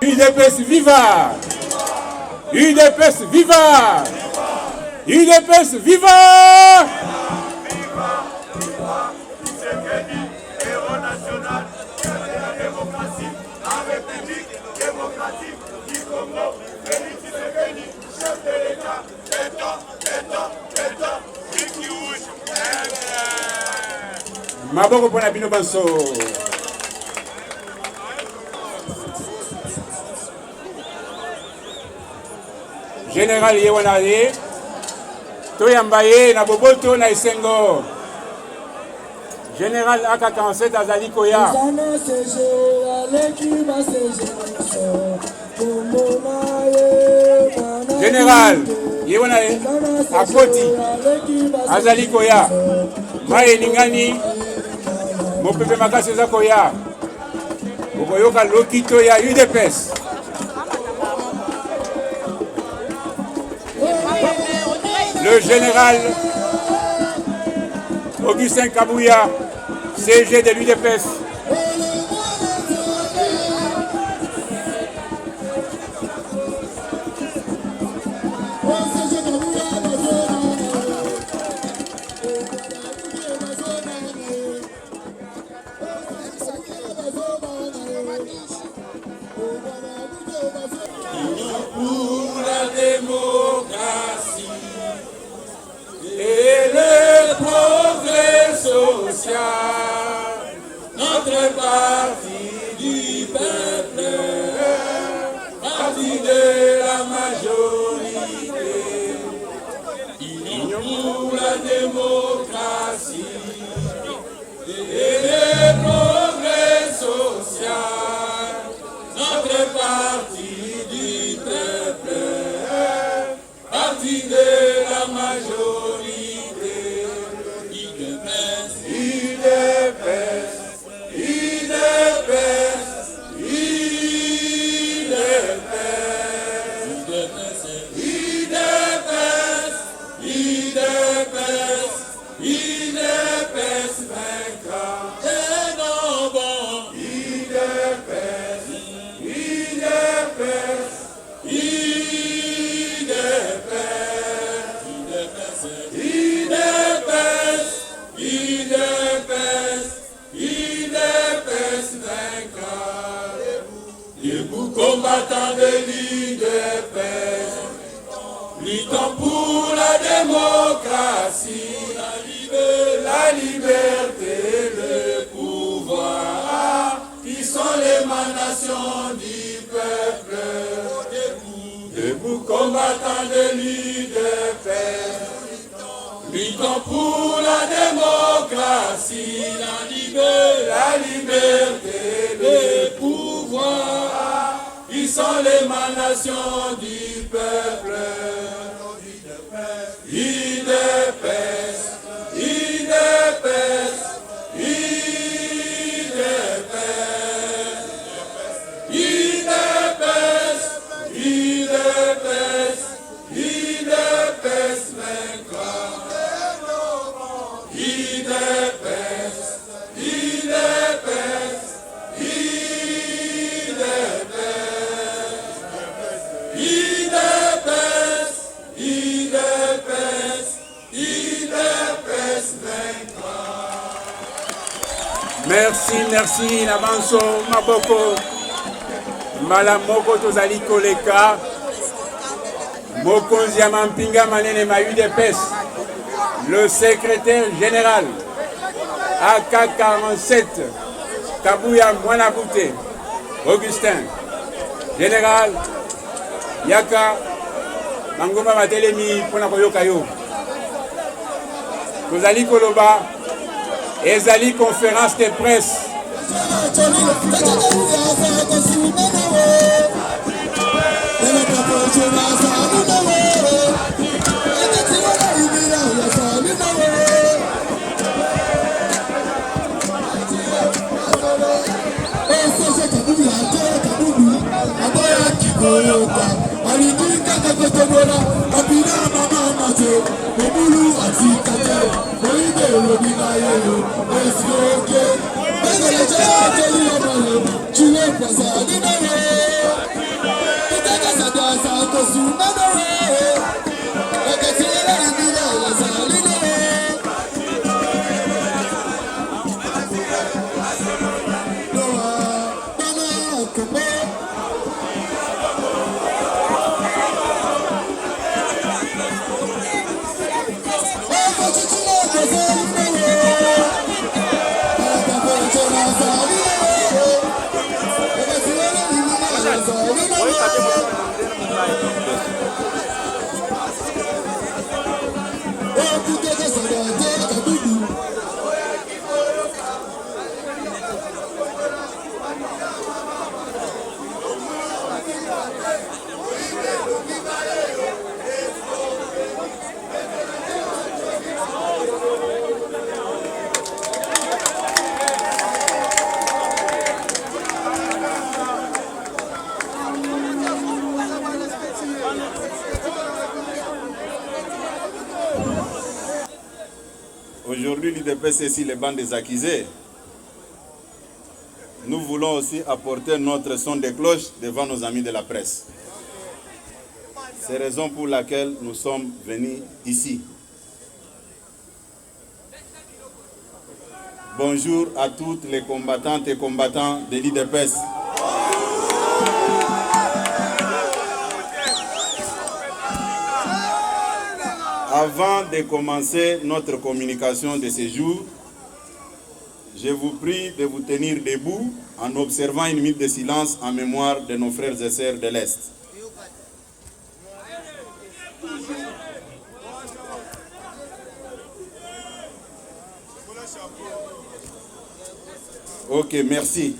UDPS viva! UDPS viva! UDPS viva! Héros national, la démocratie, la République démocratique du Congo, Félix Tshisekedi, chef de l'État, État, Ricky Rouge, Maboko pona bino banso. Général Yewanade, Toyambaye, na Boboto, na Isengo. Général AK-47 Azali Koya. Général Yewanade, Akoti, Azali Koya. Maye Ningani, Mopepe Makasi Zakoya. Boboyoka Lokito ya UDPS. Le général Augustin Kabouya, CG de l'UDPS. pour la démocratie et le progrès social, notre parti du peuple, parti de la majorité, union pour la démocratie et le progrès social, notre parti du peuple, parti de la majorité. Combattants de l'UDPS, luttons pour la démocratie, la liberté, le pouvoir, qui sont l'émanation du peuple. Debout, combattants de l'UDPS, luttons pour la démocratie, la liberté, le pouvoir, qui sont l'émanation du peuple. UDPS, UDPS, UDPS, UDPS, UDPS, UDPS vaincra. UDPS, UDPS, Merci, Nabanso, Maboko, Malamoko, Tozali Koleka, Mokonzi Amampinga Manene ma UDPS, le secrétaire général, AK-47, Kabouya Mwanabouté, Augustin, général, Yaka, Mangoma Matelemi, Ponakoyokayo, Tozali Koloba, Ezali conférence de presse. Aujourd'hui, l'UDPS est ici les bancs des accusés. Nous voulons aussi apporter notre son de cloche devant nos amis de la presse. C'est la raison pour laquelle nous sommes venus ici. Bonjour à toutes les combattantes et combattants de l'UDPS. Avant de commencer notre communication de ce jour, je vous prie de vous tenir debout en observant une minute de silence en mémoire de nos frères et sœurs de l'Est. Ok, merci.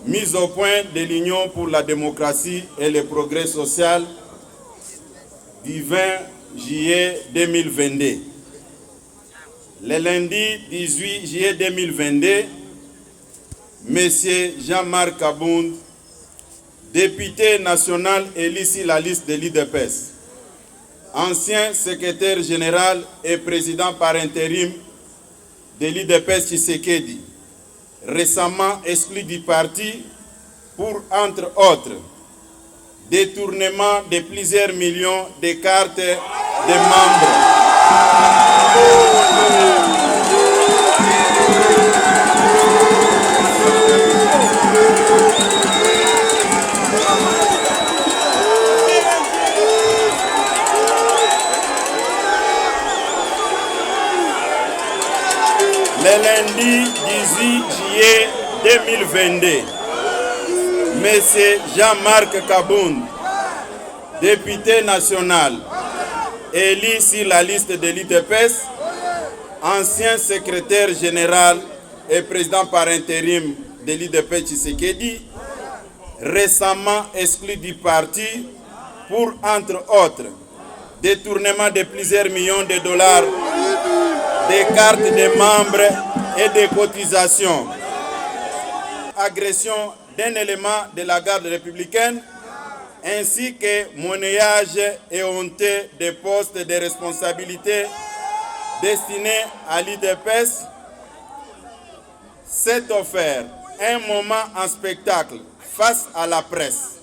Mise au point de l'Union pour la démocratie et le progrès social du 20 juillet 2022. Le lundi 18 juillet 2022, M. Jean-Marc Kabound, député national élu sur la liste de l'UDPS, ancien secrétaire général et président par intérim de l'UDPS Tshisekedi, récemment exclu du parti pour, entre autres, détournement de plusieurs millions de cartes de membres. Le lundi 18 juillet 2022, M. Jean-Marc Kabound, député national, élu sur la liste de l'UDPS, ancien secrétaire général et président par intérim de l'UDPS Tshisekedi, récemment exclu du parti pour, entre autres, détournement de plusieurs millions de dollars, des cartes de membres et des cotisations, agression d'un élément de la garde républicaine, ainsi que monnayage et honteux des postes de responsabilité destinés à l'UDPS, s'est offert un moment en spectacle face à la presse.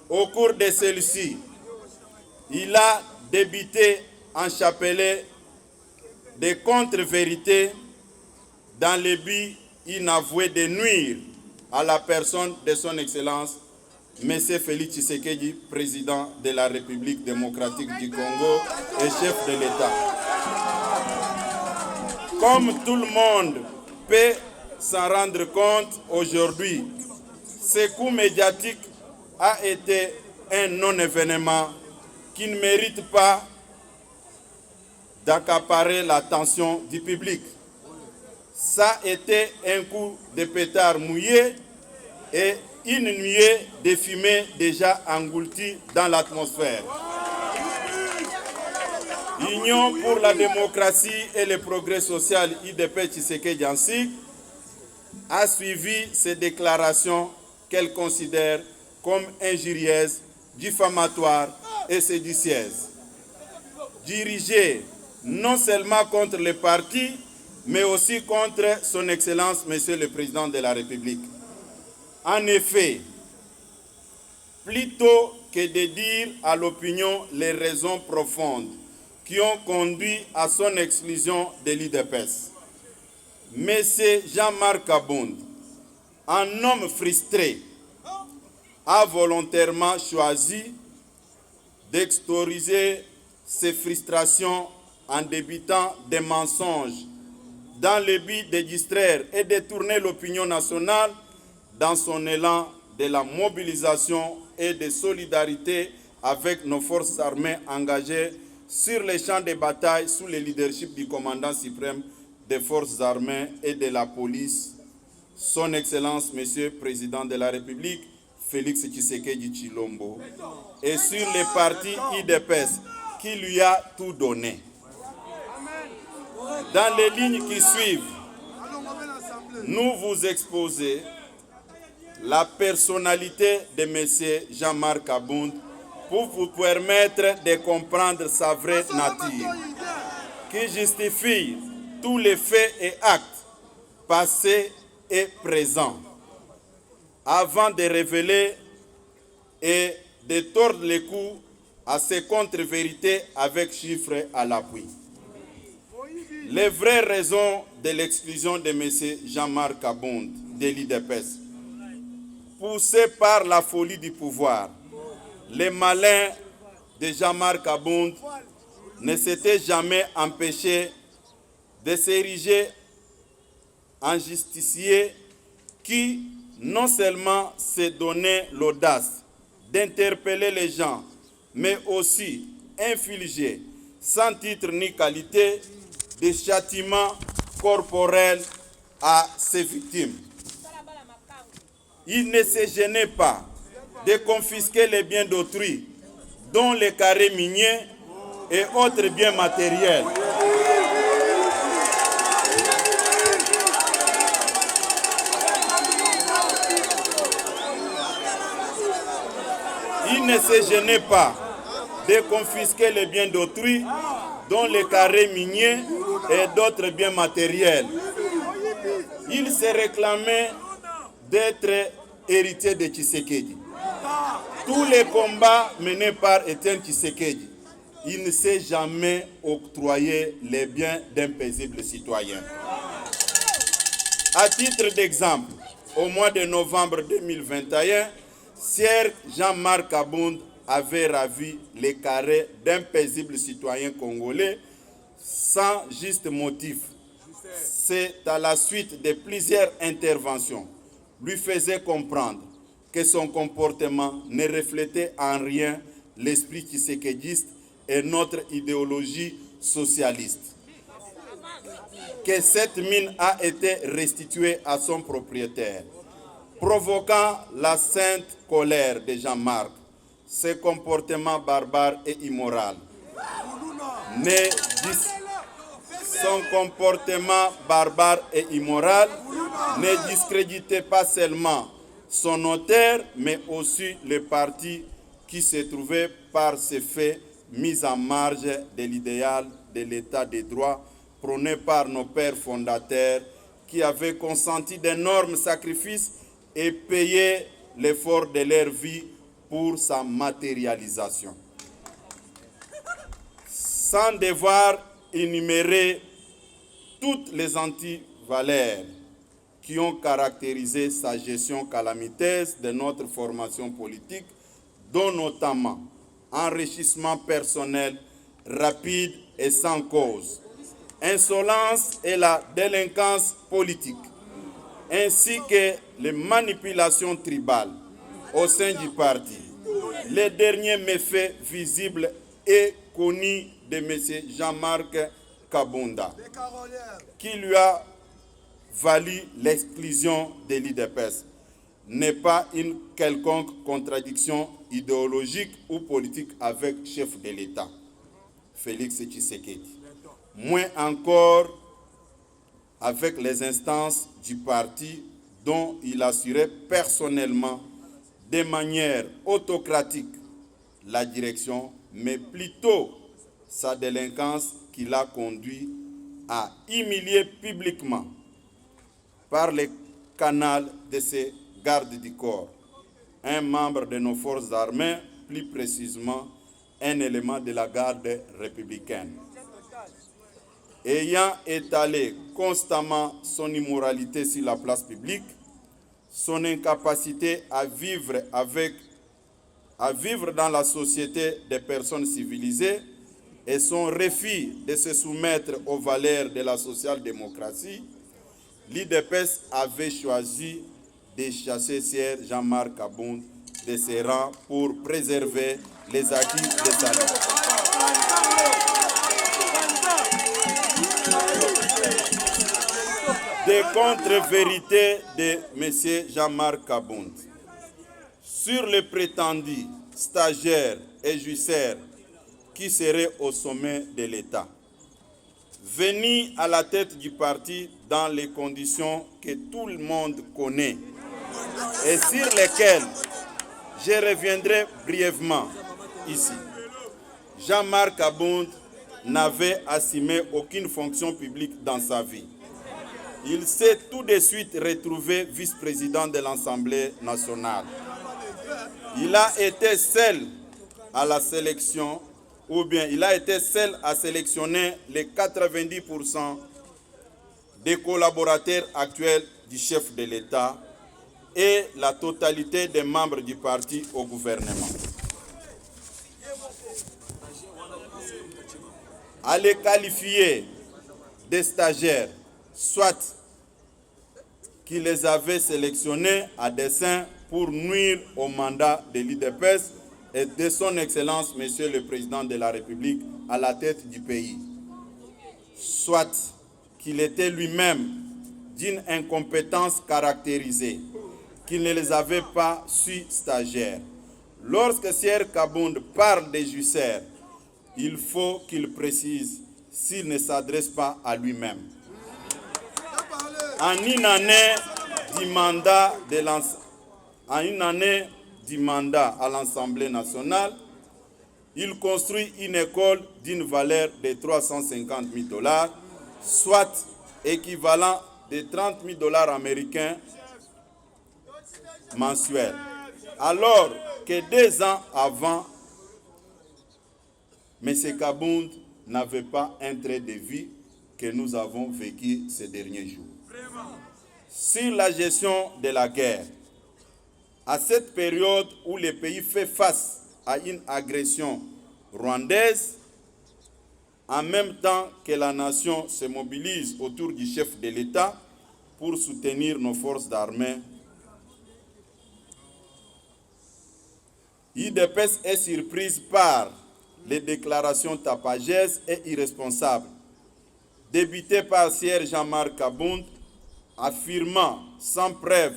Au cours de celui-ci, il a débité en chapelet des contre-vérités dans le but inavoué de nuire à la personne de son Excellence, M. Félix Tshisekedi, président de la République démocratique du Congo et chef de l'État. Comme tout le monde peut s'en rendre compte aujourd'hui, ce coup médiatique a été un non-événement qui ne mérite pas d'accaparer l'attention du public. Ça a été un coup de pétard mouillé et une nuée de fumée déjà engloutie dans l'atmosphère. L'Union pour la démocratie et le progrès social UDPS Tshisekedi a suivi ces déclarations qu'elle considère comme injurieuses, diffamatoires et séditieuses, dirigées non seulement contre le parti, mais aussi contre son Excellence, Monsieur le Président de la République. En effet, plutôt que de dire à l'opinion les raisons profondes qui ont conduit à son exclusion de l'UDPS, M. Jean-Marc Kabound un homme frustré a volontairement choisi d'extérioriser ses frustrations en débitant des mensonges dans le but de distraire et détourner l'opinion nationale dans son élan de la mobilisation et de solidarité avec nos forces armées engagées sur les champs de bataille sous le leadership du commandant suprême des forces armées et de la police, son Excellence, Monsieur le Président de la République, Félix Tshisekedi Tshilombo, et sur les partis UDPS qui lui a tout donné. Dans les lignes qui suivent, nous vous exposons la personnalité de M. Jean-Marc Abound pour vous permettre de comprendre sa vraie nature, qui justifie tous les faits et actes passés et présents, avant de révéler et de tordre les cou à ces contre-vérités avec chiffres à l'appui. Les vraies raisons de l'exclusion de M. Jean-Marc Abound de l'UDPS, poussé par la folie du pouvoir, les malins de Jean-Marc Abound ne s'étaient jamais empêchés de s'ériger en justicier qui non seulement s'est donné l'audace d'interpeller les gens, mais aussi infliger, sans titre ni qualité, des châtiments corporels à ses victimes. Il ne se gênait pas de confisquer les biens d'autrui, dont les carrés miniers et autres biens matériels. Il ne se gênait pas de confisquer les biens d'autrui, dont les carrés miniers et d'autres biens matériels. Il se réclamait d'être héritier de Tshisekedi. Tous les combats menés par Étienne Tshisekedi, il ne s'est jamais octroyé les biens d'un paisible citoyen. À titre d'exemple, au mois de novembre 2021, Sir Jean-Marc Abound avait ravi les carrés d'un paisible citoyen congolais sans juste motif. C'est à la suite de plusieurs interventions lui faisait comprendre que son comportement ne reflétait en rien l'esprit tshisekédiste et notre idéologie socialiste. Que cette mine a été restituée à son propriétaire, provoquant la sainte colère de Jean-Marc. Ce comportement barbare et immoral son comportement barbare et immoral ne discréditait pas seulement son auteur, mais aussi le parti qui se trouvait par ces faits mis en marge de l'idéal de l'état de droit prôné par nos pères fondateurs qui avaient consenti d'énormes sacrifices et payé l'effort de leur vie pour sa matérialisation. Sans devoir énumérer toutes les antivaleurs qui ont caractérisé sa gestion calamiteuse de notre formation politique, dont notamment enrichissement personnel rapide et sans cause, insolence et la délinquance politique, ainsi que les manipulations tribales au sein du parti. Les derniers méfaits visibles et connus de M. Jean-Marc Kabunda, qui lui a valu l'exclusion de l'UDPS, n'est pas une quelconque contradiction idéologique ou politique avec le chef de l'État, Félix Tshisekedi. Moins encore avec les instances du parti dont il assurait personnellement de manière autocratique la direction, mais plutôt sa délinquance qui l'a conduit à humilier publiquement par le canal de ses gardes du corps un membre de nos forces armées, plus précisément un élément de la garde républicaine. Ayant étalé constamment son immoralité sur la place publique, son incapacité à vivre dans la société des personnes civilisées et son refus de se soumettre aux valeurs de la social-démocratie, l'UDPS avait choisi de chasser Sieur Jean-Marc Abound de ses rangs pour préserver les acquis de sa lutte. Des contre-vérités de M. Jean-Marc Abound sur les prétendus stagiaires et juicières qui seraient au sommet de l'État, venus à la tête du parti dans les conditions que tout le monde connaît et sur lesquelles je reviendrai brièvement ici. Jean-Marc Abound n'avait assumé aucune fonction publique dans sa vie. Il s'est tout de suite retrouvé vice-président de l'Assemblée nationale. Il a été seul à la sélection, ou bien il a été seul à sélectionner les 90% des collaborateurs actuels du chef de l'État et la totalité des membres du parti au gouvernement. À les qualifier de stagiaires, soit qu'il les avait sélectionnés à dessein pour nuire au mandat de l'UDPS et de son Excellence, Monsieur le Président de la République, à la tête du pays. Soit qu'il était lui-même d'une incompétence caractérisée, qu'il ne les avait pas su stagiaires. Lorsque Sieur Abound parle des juicières, il faut qu'il précise s'il ne s'adresse pas à lui-même. En une année du mandat à l'Assemblée nationale, il construit une école d'une valeur de 350 000 $, soit équivalent de 30 000 $ américains mensuels. Alors que 2 ans avant, M. Abound n'avait pas un trait de vie que nous avons vécu ces derniers jours. Sur la gestion de la guerre, à cette période où le pays fait face à une agression rwandaise, en même temps que la nation se mobilise autour du chef de l'État pour soutenir nos forces d'armée, l'UDPS est surprise par les déclarations tapageuses et irresponsables débutées par Sieur Jean-Marc Abound, affirmant sans preuve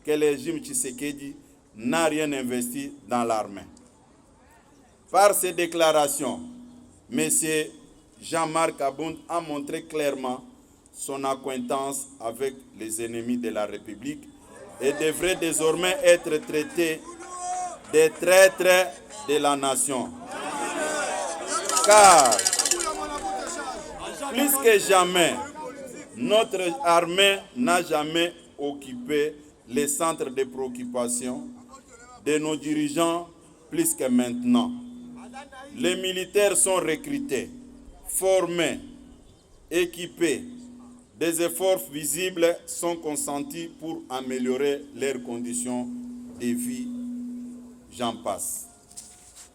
que le régime Tshisekedi n'a rien investi dans l'armée. Par ces déclarations, M. Jean-Marc Abound a montré clairement son acquaintance avec les ennemis de la République et devrait désormais être traité de traître de la nation. Car, plus que jamais, notre armée n'a jamais occupé les centres de préoccupation de nos dirigeants plus que maintenant. Les militaires sont recrutés, formés, équipés. Des efforts visibles sont consentis pour améliorer leurs conditions de vie. J'en passe.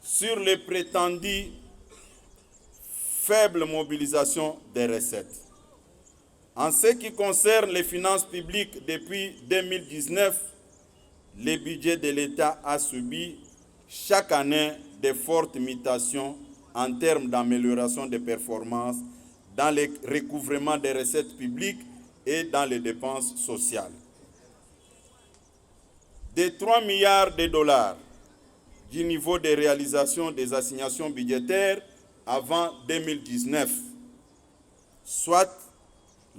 Sur les prétendus faible mobilisation des recettes. En ce qui concerne les finances publiques, depuis 2019, le budget de l'État a subi chaque année de fortes mutations en termes d'amélioration des performances dans le recouvrement des recettes publiques et dans les dépenses sociales. De 3 milliards de dollars du niveau de réalisation des assignations budgétaires avant 2019, soit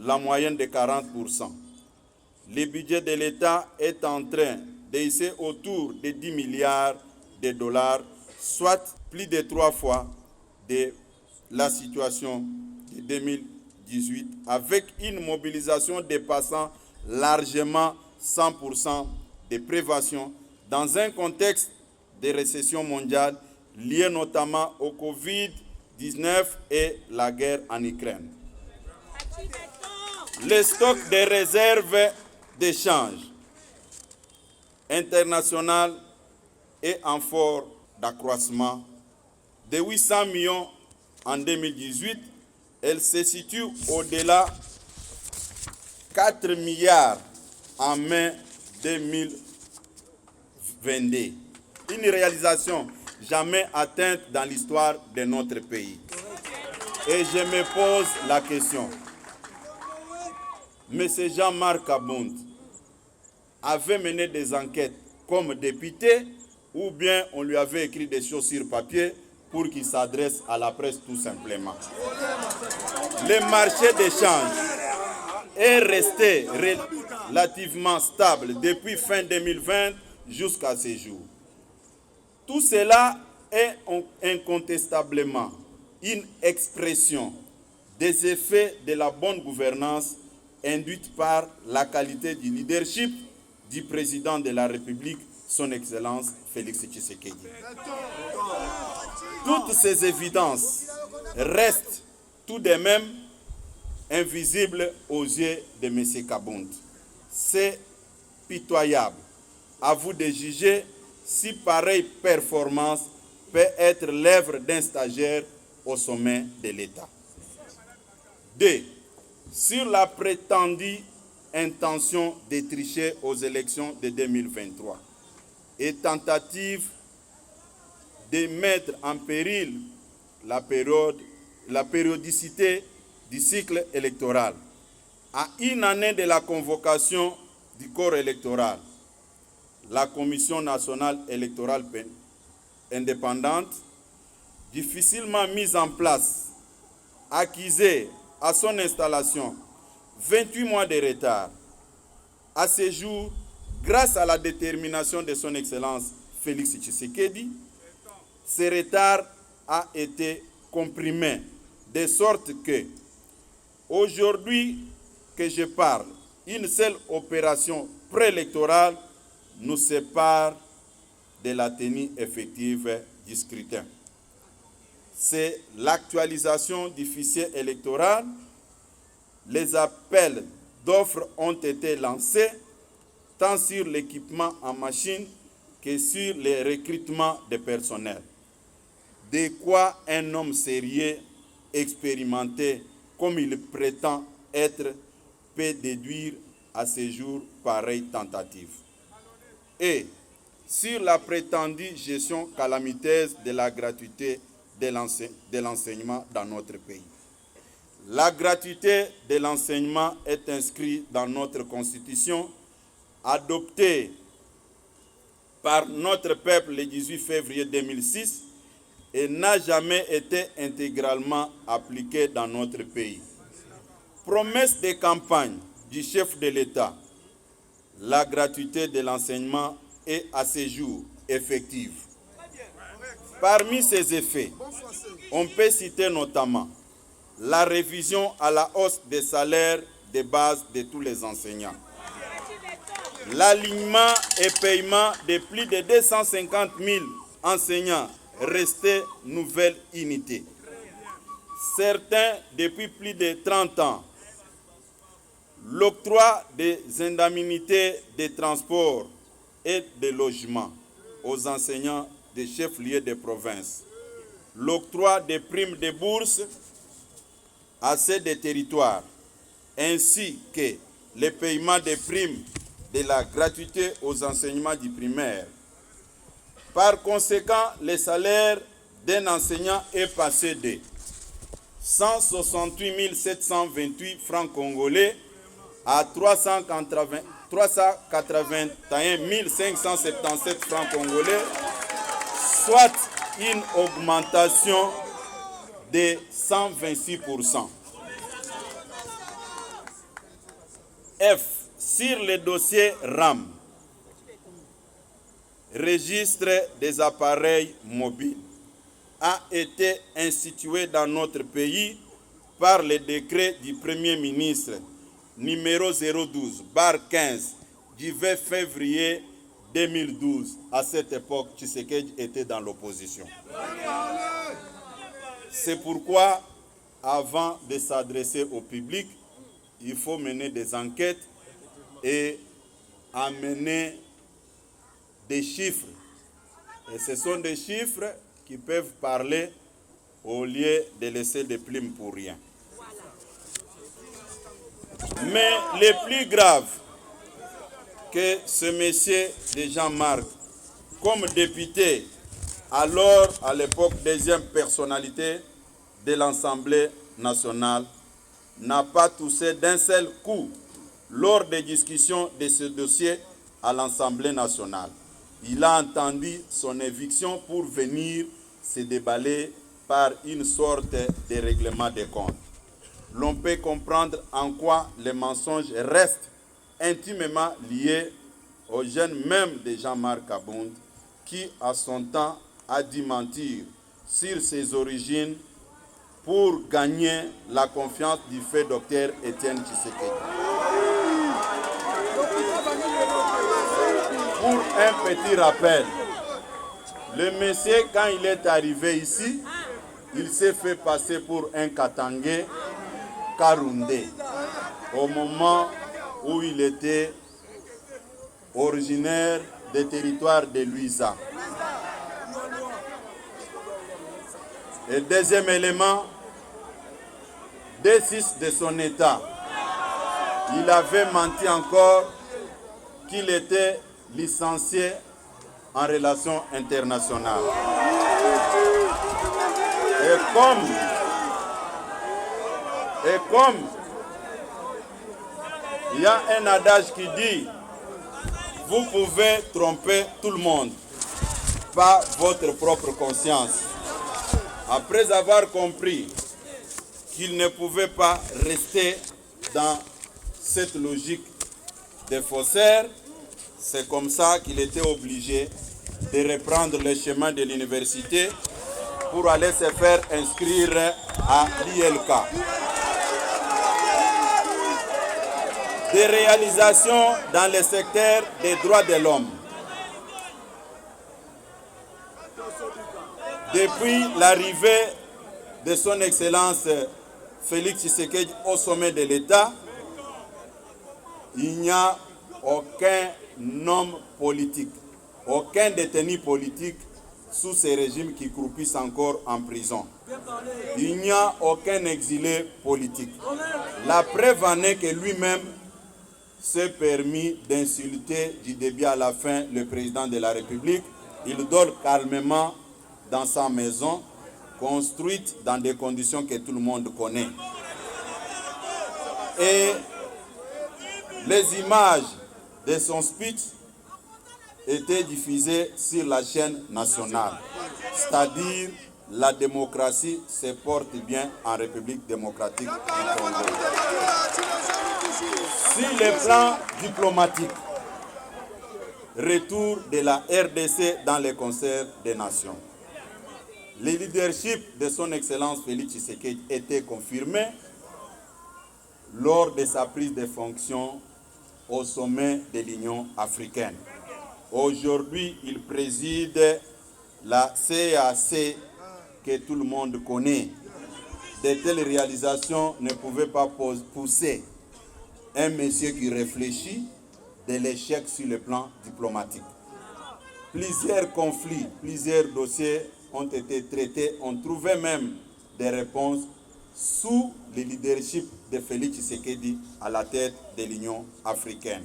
la moyenne de 40%. Le budget de l'État est en train d'essayer autour de 10 milliards de dollars, soit plus de 3 fois de la situation de 2018, avec une mobilisation dépassant largement 100% de prévention dans un contexte de récession mondiale liée notamment au Covid-19 et la guerre en Ukraine. Les stocks de réserves d'échange internationale est en fort d'accroissement. De 800 millions en 2018, elle se situe au-delà 4 milliards en mai 2022. Une réalisation jamais atteinte dans l'histoire de notre pays. Et je me pose la question. M. Jean-Marc Abound avait mené des enquêtes comme député ou bien on lui avait écrit des choses sur papier pour qu'il s'adresse à la presse tout simplement. Le marché d'échange est resté relativement stable depuis fin 2020 jusqu'à ce jour. Tout cela est incontestablement une expression des effets de la bonne gouvernance induite par la qualité du leadership du président de la République, son Excellence Félix Tshisekedi. Toutes ces évidences restent tout de même invisibles aux yeux de M. Kabound. C'est pitoyable. À vous de juger si pareille performance peut être l'œuvre d'un stagiaire au sommet de l'État. 2. Sur la prétendue intention de tricher aux élections de 2023 et tentative de mettre en péril la périodicité du cycle électoral. À une année de la convocation du corps électoral, la Commission nationale électorale indépendante, difficilement mise en place, accusée à son installation 28 mois de retard. À ce jour, grâce à la détermination de son Excellence Félix Tshisekedi, ce retard a été comprimé, de sorte que, aujourd'hui que je parle, une seule opération préélectorale nous sépare de la tenue effective du scrutin. C'est l'actualisation du fichier électoral. Les appels d'offres ont été lancés tant sur l'équipement en machine que sur les recrutements de personnel. De quoi un homme sérieux, expérimenté comme il prétend être, peut déduire à ce jour pareille tentative. Et sur la prétendue gestion calamiteuse de la gratuité de l'enseignement dans notre pays. La gratuité de l'enseignement est inscrite dans notre Constitution, adoptée par notre peuple le 18 février 2006 et n'a jamais été intégralement appliquée dans notre pays. Promesse de campagne du chef de l'État, la gratuité de l'enseignement est à ce jour effective. Parmi ces effets, on peut citer notamment la révision à la hausse des salaires de base de tous les enseignants, l'alignement et paiement de plus de 250 000 enseignants restés nouvelle unité. Certains depuis plus de 30 ans, l'octroi des indemnités de transport et de logement aux enseignants des chefs-lieux de province, l'octroi des primes de bourse à ceux des territoires, ainsi que le paiement des primes de la gratuité aux enseignements du primaire. Par conséquent, le salaire d'un enseignant est passé de 168 728 francs congolais à 381 577 francs congolais, soit une augmentation de 126%. F. Sur le dossier RAM, registre des appareils mobiles, a été institué dans notre pays par le décret du Premier ministre numéro 012/15 du 20 février 2012. À cette époque, Tshisekedi était dans l'opposition. C'est pourquoi, avant de s'adresser au public, il faut mener des enquêtes et amener des chiffres. Et ce sont des chiffres qui peuvent parler au lieu de laisser des plumes pour rien. Mais le plus grave que ce monsieur de Jean-Marc, comme député, alors à l'époque deuxième personnalité de l'Assemblée nationale, n'a pas touché d'un seul coup lors des discussions de ce dossier à l'Assemblée nationale. Il a entendu son éviction pour venir se déballer par une sorte de règlement des comptes. L'on peut comprendre en quoi les mensonges restent intimement liés au gène même de Jean-Marc Kabound, qui à son temps a dû mentir sur ses origines pour gagner la confiance du fait docteur Étienne Tshisekedi. Pour un petit rappel, le monsieur, quand il est arrivé ici, il s'est fait passer pour un Katangé Karundé au moment où il était originaire des territoires de Luisa. Et deuxième élément, des 6 de son état, il avait menti encore qu'il était licencié en relations internationales. Et comme il y a un adage qui dit, vous pouvez tromper tout le monde, pas votre propre conscience. Après avoir compris qu'il ne pouvait pas rester dans cette logique des faussaires, c'est comme ça qu'il était obligé de reprendre le chemin de l'université pour aller se faire inscrire à l'ILK. Des réalisations dans le secteur des droits de l'homme. Depuis l'arrivée de son Excellence Félix Tshisekedi au sommet de l'État, il n'y a aucun homme politique, aucun détenu politique sous ces régimes qui croupissent encore en prison. Il n'y a aucun exilé politique. La preuve en est que lui-même s'est permis d'insulter du début à la fin le président de la République. Il dort calmement dans sa maison, construite dans des conditions que tout le monde connaît. Et les images de son speech étaient diffusées sur la chaîne nationale. C'est-à-dire, la démocratie se porte bien en République démocratique du Congo. Sur le plan diplomatique, retour de la RDC dans le concert des nations. Le leadership de son Excellence Félix Tshisekedi était confirmé lors de sa prise de fonction au sommet de l'Union africaine. Aujourd'hui, il préside la CAC que tout le monde connaît. De telles réalisations ne pouvaient pas pousser un monsieur qui réfléchit de l'échec sur le plan diplomatique. Plusieurs conflits, plusieurs dossiers ont été traités. On trouvait même des réponses sous le leadership de Félix Tshisekedi à la tête de l'Union africaine.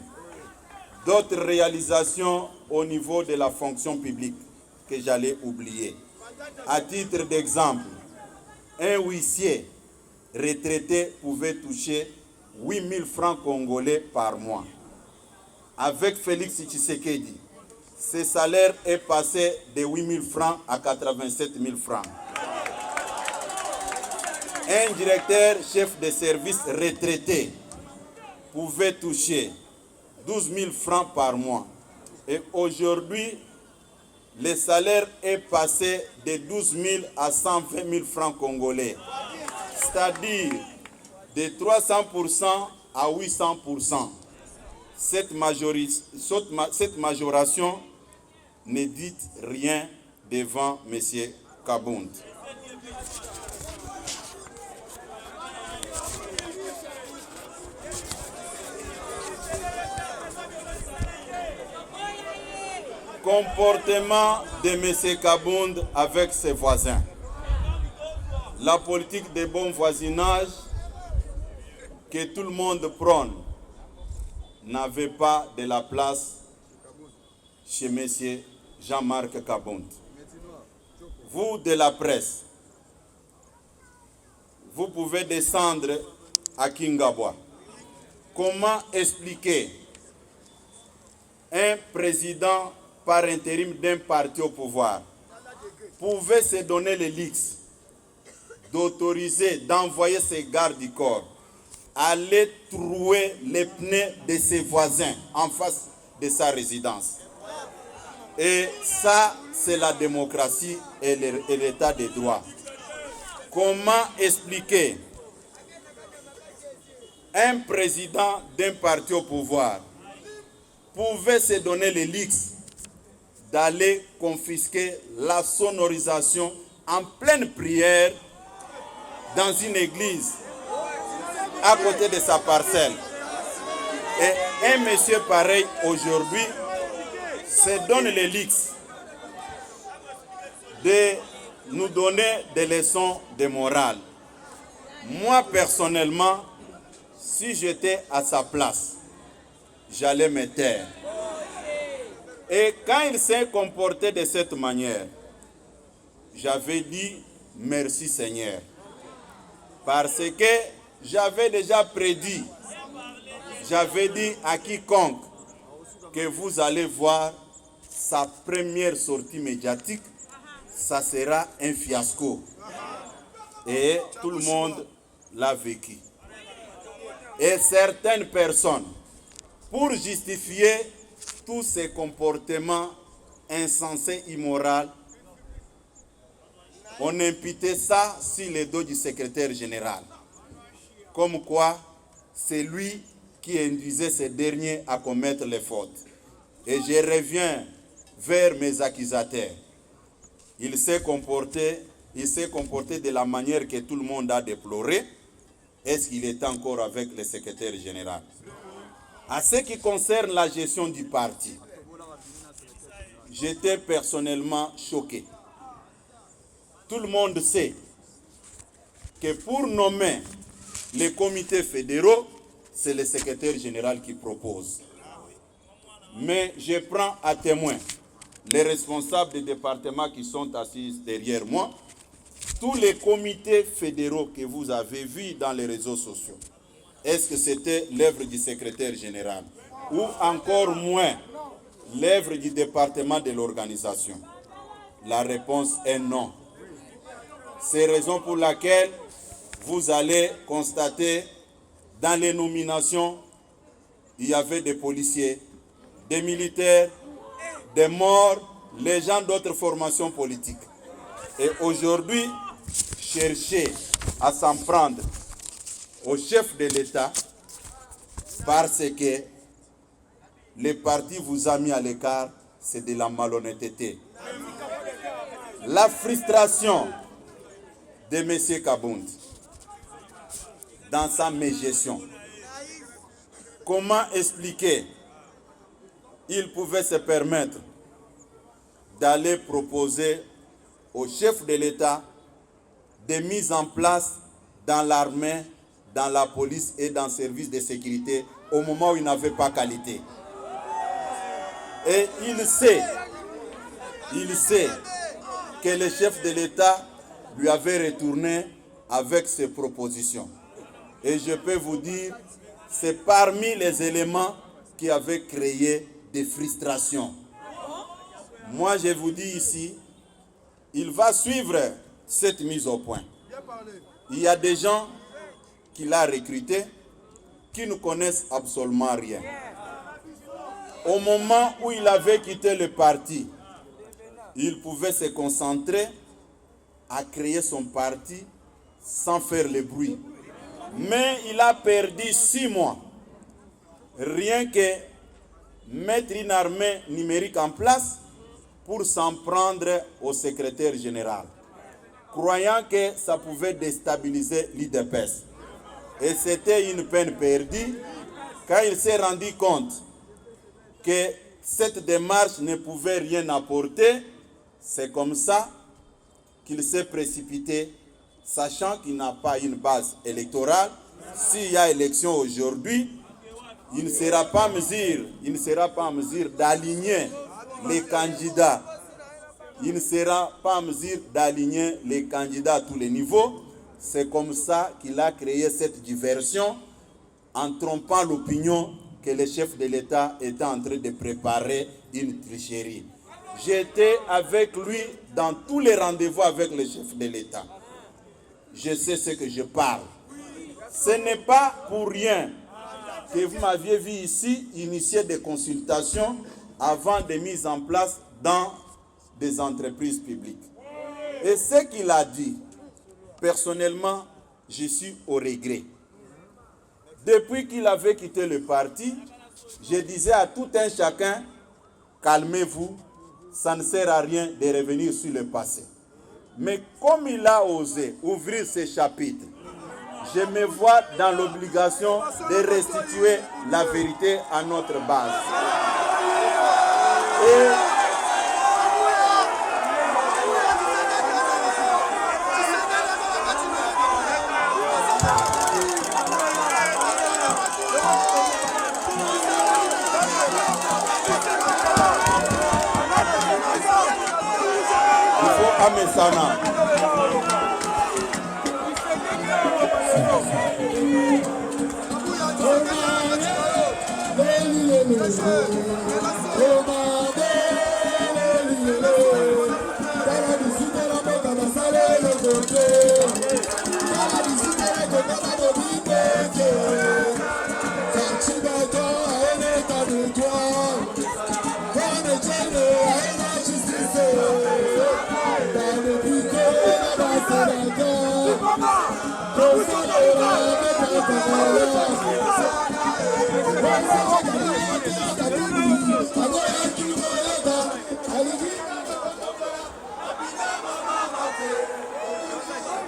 D'autres réalisations au niveau de la fonction publique que j'allais oublier. À titre d'exemple, un huissier retraité pouvait toucher 8 000 francs congolais par mois. Avec Félix Tshisekedi, ce salaire est passé de 8 000 francs à 87 000 francs. Un directeur chef de service retraité pouvait toucher 12 000 francs par mois. Et aujourd'hui, le salaire est passé de 12 000 à 120 000 francs congolais. C'est-à-dire de 300% à 800%. Cette majoration ne dit rien devant M. Kabound. comportement de M. Kabound avec ses voisins. La politique de bon voisinage que tout le monde prône n'avait pas de la place chez M. Jean-Marc Kabound. Vous de la presse, vous pouvez descendre à Kingabwa. Comment expliquer un président par intérim d'un parti au pouvoir pouvait se donner le luxe d'autoriser, d'envoyer ses gardes du corps aller trouer les pneus de ses voisins en face de sa résidence? Et ça, c'est la démocratie et l'état de droit. Comment expliquer un président d'un parti au pouvoir pouvait se donner le luxe d'aller confisquer la sonorisation en pleine prière dans une église à côté de sa parcelle? Et un monsieur pareil aujourd'hui se donne le luxe de nous donner des leçons de morale. Moi personnellement, si j'étais à sa place, j'allais me taire. Et quand il s'est comporté de cette manière, j'avais dit merci Seigneur. Parce que j'avais déjà prédit, j'avais dit à quiconque que vous allez voir sa première sortie médiatique, ça sera un fiasco. Et tout le monde l'a vécu. Et certaines personnes, pour justifier tous ces comportements insensés, immoraux, on imputait ça sur le dos du secrétaire général. Comme quoi, c'est lui qui induisait ces derniers à commettre les fautes. Et je reviens vers mes accusateurs. Il s'est comporté de la manière que tout le monde a déploré. Est-ce qu'il est encore avec le secrétaire général? À ce qui concerne la gestion du parti, j'étais personnellement choqué. Tout le monde sait que pour nommer les comités fédéraux, c'est le secrétaire général qui propose. Mais je prends à témoin les responsables des départements qui sont assis derrière moi. Tous les comités fédéraux que vous avez vus dans les réseaux sociaux, est-ce que c'était l'œuvre du secrétaire général ou encore moins l'œuvre du département de l'organisation? La réponse est non. C'est la raison pour laquelle vous allez constater dans les nominations, il y avait des policiers, des militaires, des morts, les gens d'autres formations politiques. Et aujourd'hui, chercher à s'en prendre au chef de l'État parce que le parti vous a mis à l'écart, c'est de la malhonnêteté. La frustration de M. Kabound dans sa mégestion. Comment expliquer? Il pouvait se permettre d'aller proposer au chef de l'État des mises en place dans l'armée, dans la police et dans le service de sécurité au moment où il n'avait pas qualité. Et il sait que le chef de l'État lui avait retourné avec ses propositions. Et je peux vous dire, c'est parmi les éléments qui avaient créé des frustrations. Moi, je vous dis ici, il va suivre cette mise au point. Il y a des gens qu'il a recrutés qui ne connaissent absolument rien. Au moment où il avait quitté le parti, il pouvait se concentrer à créer son parti sans faire le bruit. Mais il a perdu 6 mois. Rien que mettre une armée numérique en place pour s'en prendre au secrétaire général, croyant que ça pouvait déstabiliser l'UDPS. Et c'était une peine perdue quand il s'est rendu compte que cette démarche ne pouvait rien apporter. C'est comme ça qu'il s'est précipité, sachant qu'il n'a pas une base électorale. S'il y a élection aujourd'hui, il ne sera pas en mesure d'aligner les candidats. Il ne sera pas en mesure d'aligner les candidats à tous les niveaux. C'est comme ça qu'il a créé cette diversion en trompant l'opinion que le chef de l'État était en train de préparer une tricherie. J'étais avec lui dans tous les rendez-vous avec le chef de l'État. Je sais ce que je parle. Ce n'est pas pour rien que vous m'aviez vu ici initier des consultations avant de mise en place dans des entreprises publiques. Et ce qu'il a dit, personnellement, je suis au regret. Depuis qu'il avait quitté le parti, je disais à tout un chacun, calmez-vous, ça ne sert à rien de revenir sur le passé. Mais comme il a osé ouvrir ce chapitre, je me vois dans l'obligation de restituer la vérité à notre base. Il faut Amesana.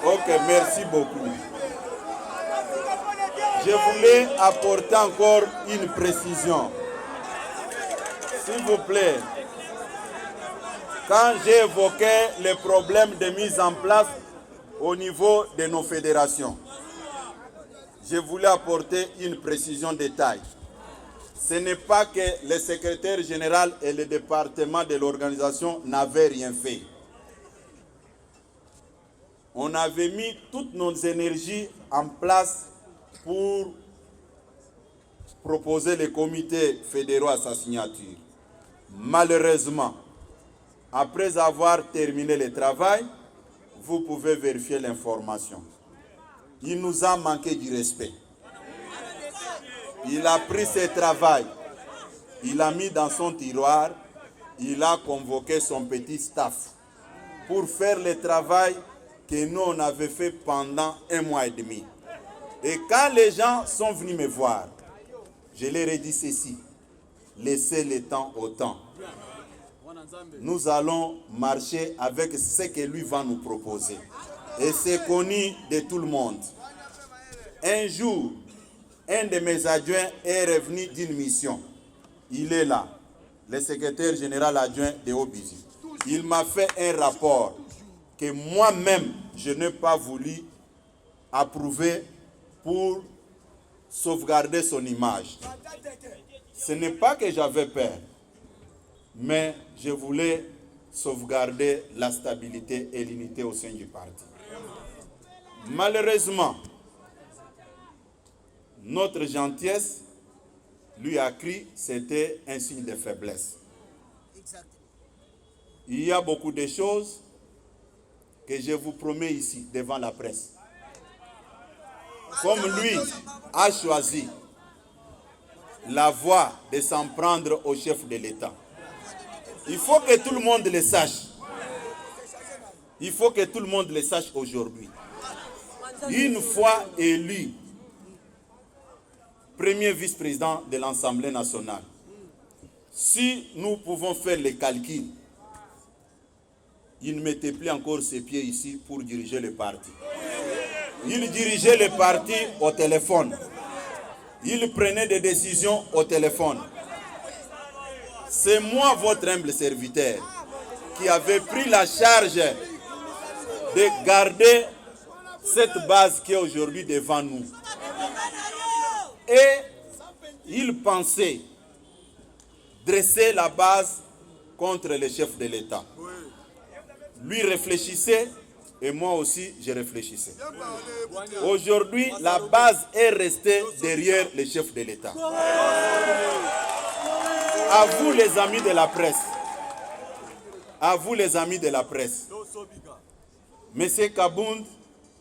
Ok, merci beaucoup. Je voulais apporter encore une précision. S'il vous plaît, quand j'ai évoqué les problèmes de mise en place au niveau de nos fédérations, je voulais apporter une précision de taille. Ce n'est pas que le secrétaire général et le département de l'organisation n'avaient rien fait. On avait mis toutes nos énergies en place pour proposer les comités fédéraux à sa signature. Malheureusement, après avoir terminé le travail, vous pouvez vérifier l'information. Il nous a manqué du respect. Il a pris ce travail, il l'a mis dans son tiroir, il a convoqué son petit staff pour faire le travail que nous on avait fait pendant 1 mois et demi. Et quand les gens sont venus me voir, je leur ai dit ceci, laissez le temps au temps. Nous allons marcher avec ce que lui va nous proposer. Et c'est connu de tout le monde. Un jour, un de mes adjoints est revenu d'une mission. Il est là, le secrétaire général adjoint de Obizi. Il m'a fait un rapport que moi-même, je n'ai pas voulu approuver pour sauvegarder son image. Ce n'est pas que j'avais peur, mais je voulais sauvegarder la stabilité et l'unité au sein du parti. Malheureusement, notre gentillesse lui a cru, c'était un signe de faiblesse. Il y a beaucoup de choses que je vous promets ici, devant la presse. Comme lui a choisi la voie de s'en prendre au chef de l'État, il faut que tout le monde le sache. Il faut que tout le monde le sache aujourd'hui. Une fois élu premier vice-président de l'Assemblée nationale, si nous pouvons faire les calculs, il ne mettait plus encore ses pieds ici pour diriger le parti. Il dirigeait le parti au téléphone. Il prenait des décisions au téléphone. c'est moi, votre humble serviteur, qui avait pris la charge de garder cette base qui est aujourd'hui devant nous. Et il pensait dresser la base contre le chef de l'État. Lui réfléchissait et moi aussi je réfléchissais. Aujourd'hui, la base est restée derrière le chef de l'État. À vous les amis de la presse, à vous les amis de la presse, M. Kabound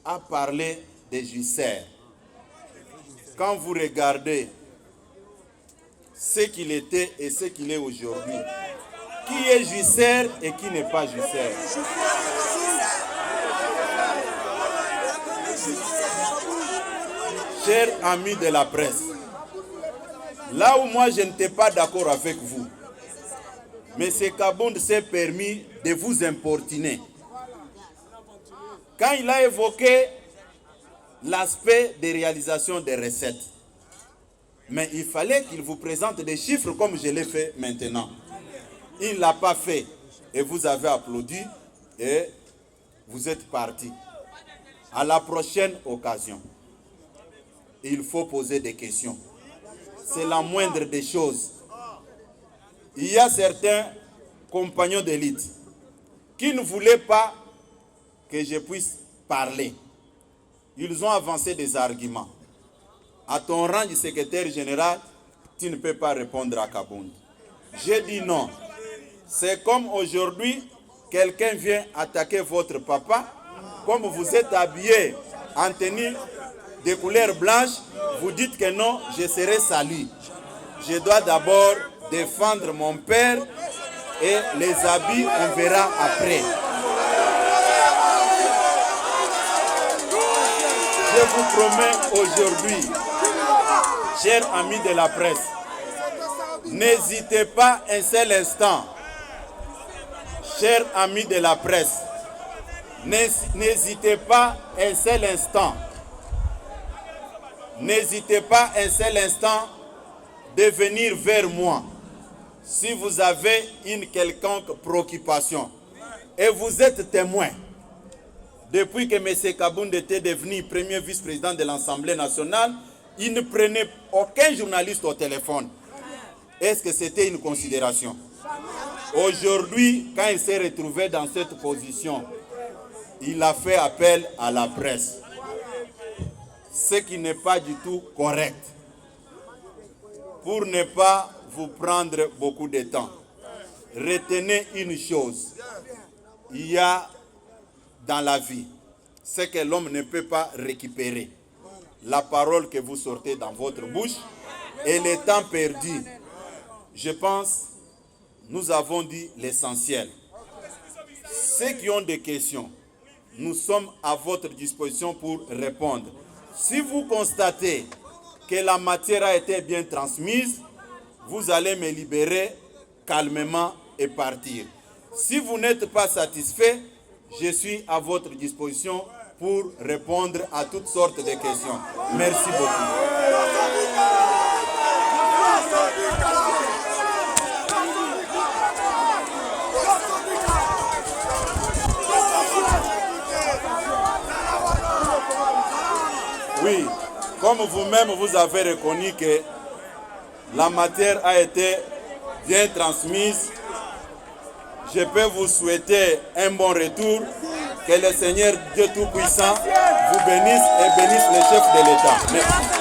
a parlé des Jusserres. Quand vous regardez ce qu'il était et ce qu'il est aujourd'hui, qui est Jusserre et qui n'est pas Jusserre? Chers amis de la presse, là où moi je n'étais pas d'accord avec vous, M. Kabound s'est permis de vous importuner. Quand il a évoqué l'aspect des réalisations des recettes, mais il fallait qu'il vous présente des chiffres comme je l'ai fait maintenant. Il ne l'a pas fait et vous avez applaudi et vous êtes parti. À la prochaine occasion, il faut poser des questions. C'est la moindre des choses. Il y a certains compagnons d'élite qui ne voulaient pas que je puisse parler. Ils ont avancé des arguments. À ton rang de secrétaire général, tu ne peux pas répondre à Kabound. J'ai dit non. C'est comme aujourd'hui, quelqu'un vient attaquer votre papa. Comme vous êtes habillé en tenue de couleur blanche, vous dites que non, je serai sali. Je dois d'abord défendre mon père et les habits, on verra après. Je vous promets aujourd'hui, chers amis de la presse, n'hésitez pas un seul instant. Chers amis de la presse, n'hésitez pas un seul instant. N'hésitez pas un seul instant de venir vers moi si vous avez une quelconque préoccupation. Et vous êtes témoin. Depuis que M. Kabound était devenu premier vice-président de l'Assemblée nationale, il ne prenait aucun journaliste au téléphone. Est-ce que c'était une considération? Aujourd'hui, quand il s'est retrouvé dans cette position, il a fait appel à la presse. Ce qui n'est pas du tout correct. Pour ne pas vous prendre beaucoup de temps, retenez une chose. Il y a dans la vie ce que l'homme ne peut pas récupérer. La parole que vous sortez dans votre bouche et le temps perdu. Je pense, nous avons dit l'essentiel. Ceux qui ont des questions, nous sommes à votre disposition pour répondre. Si vous constatez que la matière a été bien transmise, vous allez me libérer calmement et partir. Si vous n'êtes pas satisfait, je suis à votre disposition pour répondre à toutes sortes de questions. Merci beaucoup. Oui, comme vous-même vous avez reconnu que la matière a été bien transmise, je peux vous souhaiter un bon retour. Que le Seigneur Dieu Tout-Puissant vous bénisse et bénisse le chef de l'État. Merci.